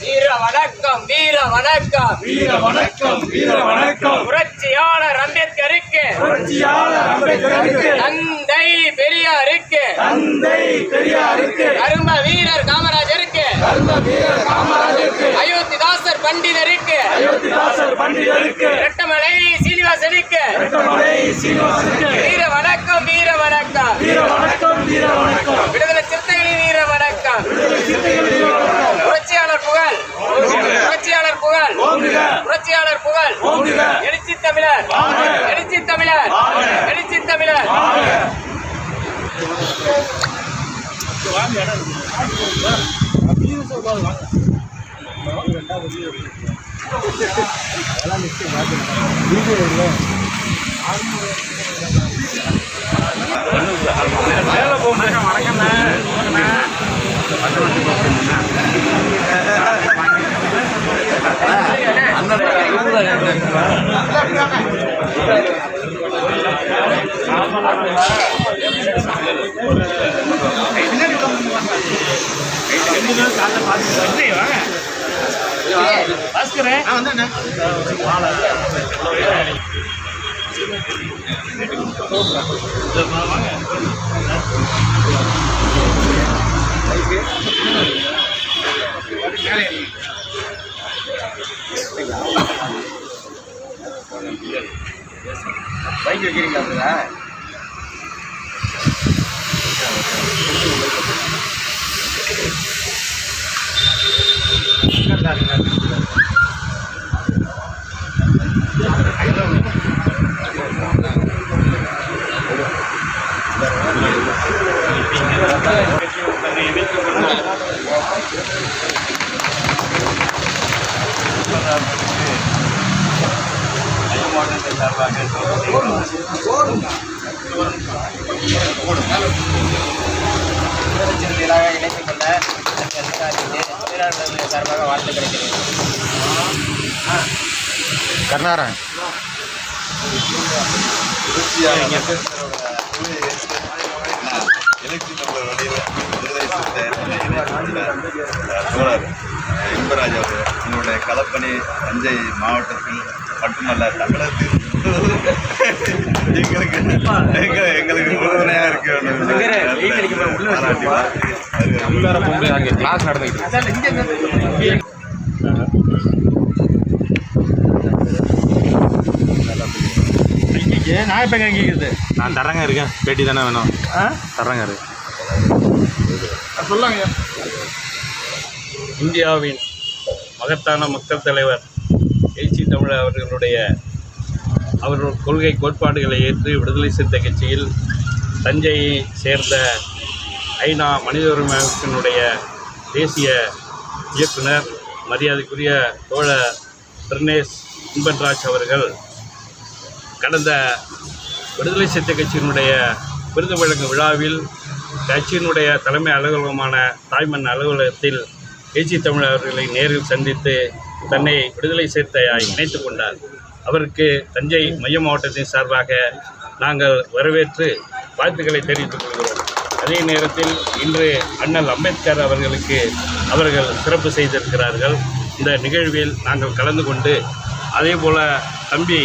வீர வணக்கம், வீர வணக்கம், வீர வணக்கம், வீர வணக்கம். புரட்சியாளர் அம்பேத்கருக்கு, புரட்சியாளர் அம்பேத்கருக்கு, தந்தை பெரியாருக்கு, தந்தை பெரியாருக்கு, கரும வீரர் காமராஜருக்கு, கரும வீரர் காமராஜருக்கு, அயோத்திதாசர் பண்டிதருக்கு, அயோத்திதாசர் பண்டிதருக்கு, இரட்டமலை சீனிவாசனுக்கு, இரட்டமலை சீனிவாசனுக்கு, வீர வணக்கம், வீர வணக்கம், வீர வணக்கம், வீர வணக்கம். விடுதலை சிறுத்தைகளின் வீர வணக்கம், விடுதலை சிறுத்தைகளின் வீர வணக்கம். புரட்சியாளர் புகழ், புரட்சியாளர் புகழ், புரட்சியாளர் புகழ், எழுச்சி தமிழர், எழுச்சி தமிழர், எழுச்சி தமிழர். பைக் வைக்கிறீங்களா? இணைத்துக் கொண்ட சார்பாக வாழ்த்து கிடைக்கிறது. கர்நாடகன் இன்பராஜ் அவர் உங்களுடைய களப்பணி தஞ்சை மாவட்டத்தில் மட்டுமல்ல தமிழகத்தில் எங்களுக்கு உறுதுணையாக இருக்க நான் இப்போ கேட்குது. நான் தரங்க இருக்கேன், பேட்டி தானே வேணும். தரங்க இருக்கு சொல்லாங்க. இந்தியாவின் மகத்தான மக்கள் தலைவர் எழுச்சி தமிழர் அவர்கள் கொள்கை கோட்பாடுகளை ஏற்று விடுதலை சிறுத்தை கட்சியில் தஞ்சையை சேர்ந்த ஐநா மனித உரிமை அமைப்பினுடைய தேசிய இயக்குனர் மரியாதைக்குரிய தோழர் பிர்னேஸ் இன்பன்ராஜ் அவர்கள் கடந்த விடுதலை சிறுத்தை கட்சியினுடைய விருது வழங்கும் விழாவில் கட்சியினுடைய தலைமை அலுவலகமான தாய்மண் அலுவலகத்தில் எழுச்சி தமிழர் அவர்களை நேரில் சந்தித்து தன்னை விடுதலை சிறுத்தையாய் இணைத்துக் கொண்டார். அவருக்கு தஞ்சை மைய மாவட்டத்தின் சார்பாக நாங்கள் வரவேற்று வாழ்த்துக்களை தெரிவித்துக் கொள்கிறோம். அதே நேரத்தில் இன்று அண்ணல் அம்பேத்கர் அவர்கள் சிறப்பு செய்திருக்கிறார்கள். இந்த நிகழ்வில் நாங்கள் கலந்து கொண்டு அதேபோல் தம்பி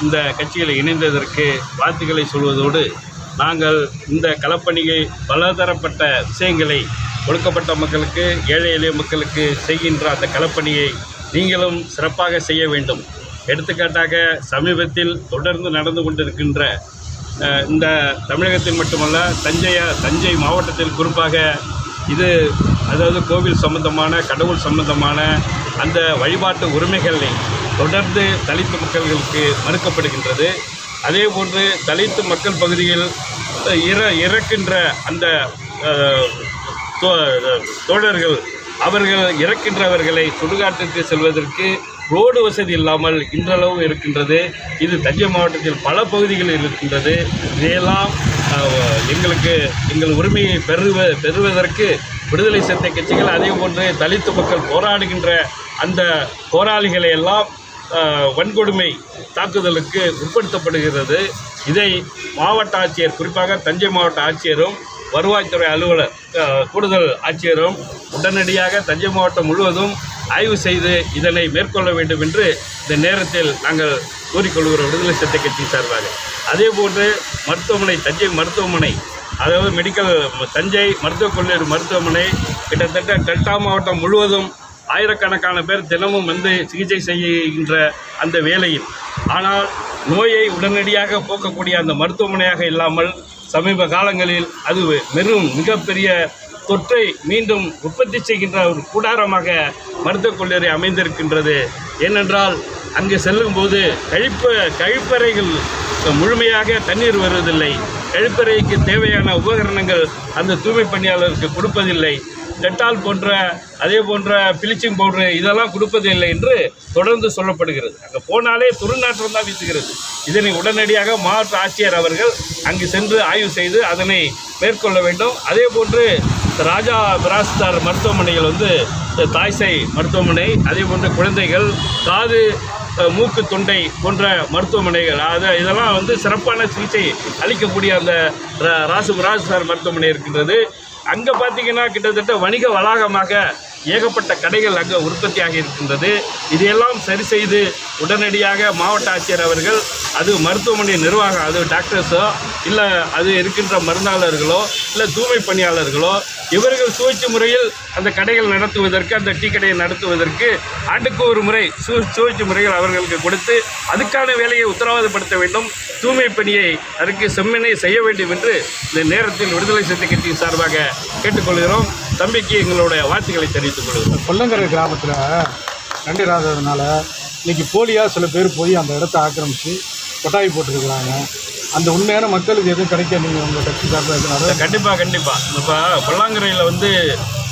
இந்த கட்சியில் இணைந்ததற்கு வாழ்த்துக்களை சொல்வதோடு நாங்கள் இந்த களப்பணியை பலதரப்பட்ட விஷயங்களை ஒடுக்கப்பட்ட மக்களுக்கு, ஏழை எளிய மக்களுக்கு செய்கின்ற அந்த களப்பணியை நீங்களும் சிறப்பாக செய்ய வேண்டும். எடுத்துக்காட்டாக சமீபத்தில் தொடர்ந்து நடந்து கொண்டிருக்கின்ற இந்த தமிழகத்தில் மட்டுமல்ல தஞ்சை மாவட்டத்தில் குறிப்பாக இது அதாவது கோவில் சம்பந்தமான, கடவுள் சம்பந்தமான அந்த வழிபாட்டு உரிமைகளை தொடர்ந்து தலித்து மக்களுக்கு மறுக்கப்படுகின்றது. அதே போன்று தலித்து மக்கள் பகுதியில் இறக்கின்ற அந்த தோழர்கள் அவர்கள் இறக்கின்றவர்களை சுடுகாட்டிற்கு செல்வதற்கு ரோடு வசதி இல்லாமல் இன்றளவும் இருக்கின்றது. இது தஞ்சை மாவட்டத்தில் பல பகுதிகளில் இருக்கின்றது. இதையெல்லாம் எங்கள் உரிமையை பெறுவதற்கு விடுதலை சிறுத்தை கட்சிகள் அதே போன்று தலித்து மக்கள் போராடுகின்ற அந்த போராளிகளை எல்லாம் வன்கொடுமை தாக்குதலுக்கு உட்படுத்தப்படுகிறது. இதை மாவட்ட ஆட்சியர், குறிப்பாக தஞ்சை மாவட்ட ஆட்சியரும் வருவாய்த்துறை அலுவலர் கூடுதல் ஆட்சியரும் உடனடியாக தஞ்சை மாவட்டம் முழுவதும் ஆய்வு செய்து இதனை மேற்கொள்ள வேண்டும் என்று இந்த நேரத்தில் நாங்கள் கூறிக்கொள்கிறோம் விடுதலை சிறுத்தை கட்சி சார்பாக. அதேபோன்று மருத்துவமனை, தஞ்சை மருத்துவமனை, அதாவது மெடிக்கல் தஞ்சை மருத்துவக் கல்லூரி மருத்துவமனை கிட்டத்தட்ட டெல்டா மாவட்டம் முழுவதும் ஆயிரக்கணக்கான பேர் தினமும் வந்து சிகிச்சை செய்கின்ற அந்த வேளையில், ஆனால் நோயை உடனடியாக போக்கக்கூடிய அந்த மருத்துவமனையாக இல்லாமல் சமீப காலங்களில் அது மிகப்பெரிய தொற்றை மீண்டும் உற்பத்தி செய்கின்ற ஒரு கூடாரமாக மருத்துவக் கல்லூரி அமைந்திருக்கின்றது. ஏனென்றால் அங்கு செல்லும்போது கழிப்பறைகள் முழுமையாக தண்ணீர் வருவதில்லை, கழிப்பறைக்கு தேவையான உபகரணங்கள் அந்த தூய்மை பணியாளருக்கு கொடுப்பதில்லை, டெட்டால் போன்ற அதே போன்ற பிளீச்சிங் பவுடர் இதெல்லாம் கொடுப்பதில்லை என்று தொடர்ந்து சொல்லப்படுகிறது. அங்கே போனாலே துர்நாற்றம் தான் வீசுகிறது. இதனை உடனடியாக மாவட்ட ஆட்சியர் அவர்கள் அங்கு சென்று ஆய்வு செய்து அதனை மேற்கொள்ள வேண்டும். அதே போன்று ராஜா பிராஸ்தார் மருத்துவமனையில் வந்து தாய்சை மருத்துவமனை, அதே போன்று குழந்தைகள், காது, மூக்கு, தொண்டை போன்ற மருத்துவமனைகள், இதெல்லாம் வந்து சிறப்பான சிகிச்சை அளிக்கக்கூடிய அந்த ராஜாசார் மருத்துவமனை இருக்கின்றது. அங்கே பார்த்தீங்கன்னா கிட்டத்தட்ட வணிக வளாகமாக ஏகப்பட்ட கடைகள் அங்கே உற்பத்தியாக இருக்கின்றது. இதையெல்லாம் சரி செய்து உடனடியாக மாவட்ட ஆட்சியர் அவர்கள், அது மருத்துவமனை நிர்வாகம், அது டாக்டர்ஸோ இல்லை அது இருக்கின்ற மருந்தாளர்களோ இல்லை தூய்மை பணியாளர்களோ, இவர்கள் சுழற்சி முறையில் அந்த கடைகள் நடத்துவதற்கு, அந்த டீ கடையை நடத்துவதற்கு ஆண்டுக்கு ஒரு முறை சுழற்சி முறைகள் அவர்களுக்கு கொடுத்து அதுக்கான வேலையை உத்தரவாதப்படுத்த வேண்டும். தூய்மை பணியை அதற்கு செம்மனை செய்ய வேண்டும் என்று இந்த நேரத்தில் விடுதலை சிறுத்தை கட்சியின் சார்பாக கேட்டுக்கொள்கிறோம். தம்பிக்கு எங்களுடைய வாழ்த்துக்களை தெரிவித்துக் கொள்கிறோம். கொல்லங்கரை கிராமத்தில் நண்டு இராததுனால இன்றைக்கி போலியாக சில பேர் போய் அந்த இடத்த ஆக்கிரமித்து கொட்டாய் போட்டுருக்குறாங்க. அந்த உண்மையான மக்களுக்கு எதுவும் கிடைக்க நீங்கள் உங்கள் கட்சி சார்பாக? கண்டிப்பாக இப்போ கொல்லாங்கரையில் வந்து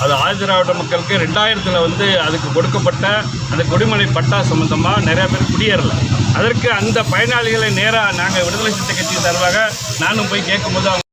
அது ஆதிதிராவிட மக்களுக்கு 2000 வந்து அதுக்கு கொடுக்கப்பட்ட அந்த குடிமனை பட்டா சம்பந்தமாக நிறையா பேர் குடியேறல. அதற்கு அந்த பயனாளிகளை நேராக நாங்கள் விடுதலை சிறுத்தை கட்சி சார்பாக நானும் போய் கேட்கும்போது